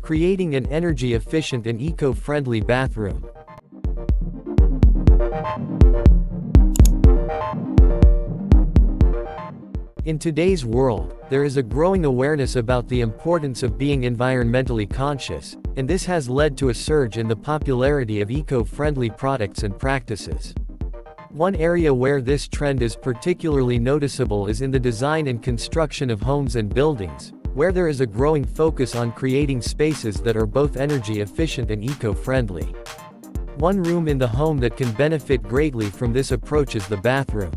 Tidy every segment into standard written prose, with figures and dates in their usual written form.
Creating an energy-efficient and eco-friendly bathroom. In today's world, there is a growing awareness about the importance of being environmentally conscious, and this has led to a surge in the popularity of eco-friendly products and practices. One area where this trend is particularly noticeable is in the design and construction of homes and buildings, where there is a growing focus on creating spaces that are both energy efficient and eco-friendly. One room in the home that can benefit greatly from this approach is the bathroom.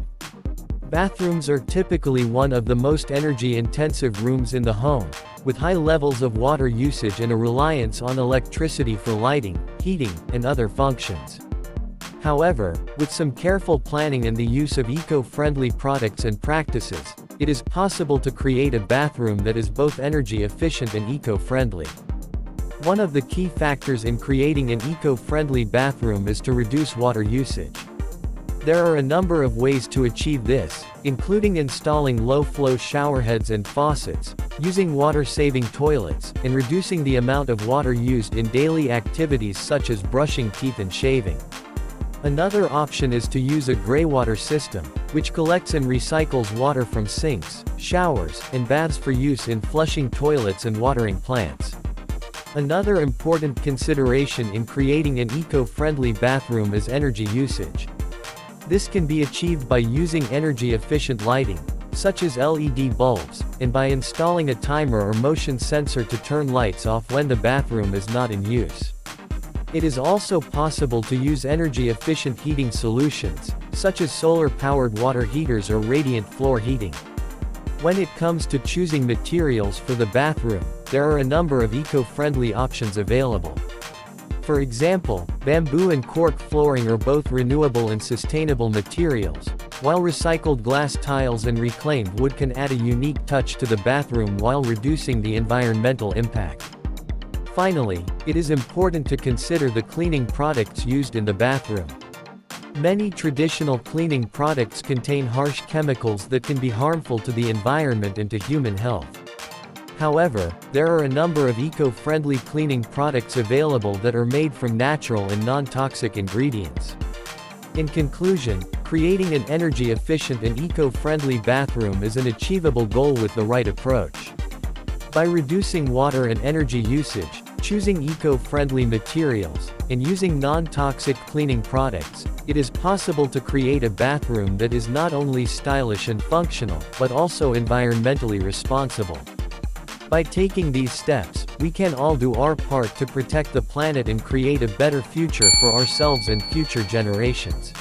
Bathrooms are typically one of the most energy-intensive rooms in the home, with high levels of water usage and a reliance on electricity for lighting, heating, and other functions. However, with some careful planning and the use of eco-friendly products and practices, it is possible to create a bathroom that is both energy efficient and eco-friendly. One of the key factors in creating an eco-friendly bathroom is to reduce water usage. There are a number of ways to achieve this, including installing low-flow showerheads and faucets, using water-saving toilets, and reducing the amount of water used in daily activities such as brushing teeth and shaving. Another option is to use a greywater system, which collects and recycles water from sinks, showers, and baths for use in flushing toilets and watering plants. Another important consideration in creating an eco-friendly bathroom is energy usage. This can be achieved by using energy-efficient lighting, such as LED bulbs, and by installing a timer or motion sensor to turn lights off when the bathroom is not in use. It is also possible to use energy-efficient heating solutions, such as solar-powered water heaters or radiant floor heating. When it comes to choosing materials for the bathroom, there are a number of eco-friendly options available. For example, bamboo and cork flooring are both renewable and sustainable materials, while recycled glass tiles and reclaimed wood can add a unique touch to the bathroom while reducing the environmental impact. Finally, it is important to consider the cleaning products used in the bathroom. Many traditional cleaning products contain harsh chemicals that can be harmful to the environment and to human health. However, there are a number of eco-friendly cleaning products available that are made from natural and non-toxic ingredients. In conclusion, creating an energy-efficient and eco-friendly bathroom is an achievable goal with the right approach. By reducing water and energy usage, choosing eco-friendly materials, and using non-toxic cleaning products, it is possible to create a bathroom that is not only stylish and functional, but also environmentally responsible. By taking these steps, we can all do our part to protect the planet and create a better future for ourselves and future generations.